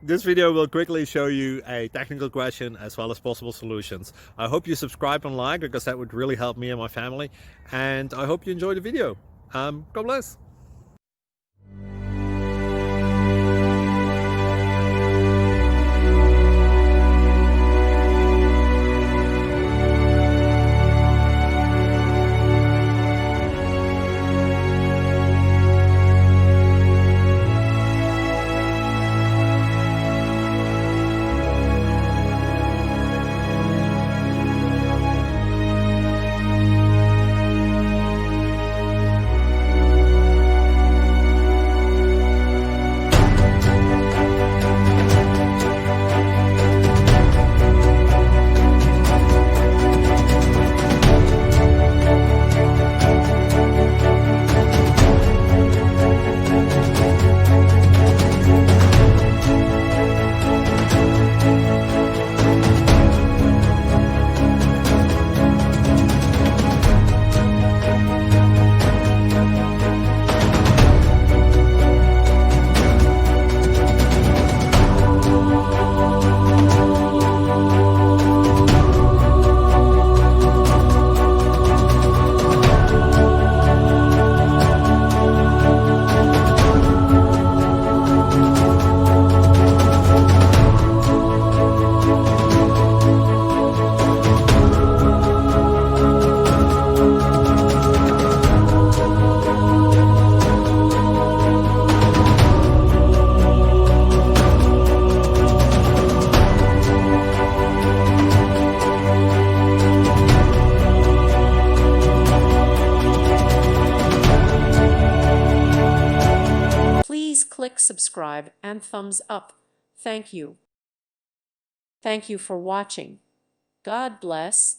This video will quickly show you a technical question as well as possible solutions. I hope you subscribe and like, because that would really help me and my family. And I hope you enjoy the video. God bless. Please click subscribe and thumbs up. Thank you. Thank you for watching. God bless.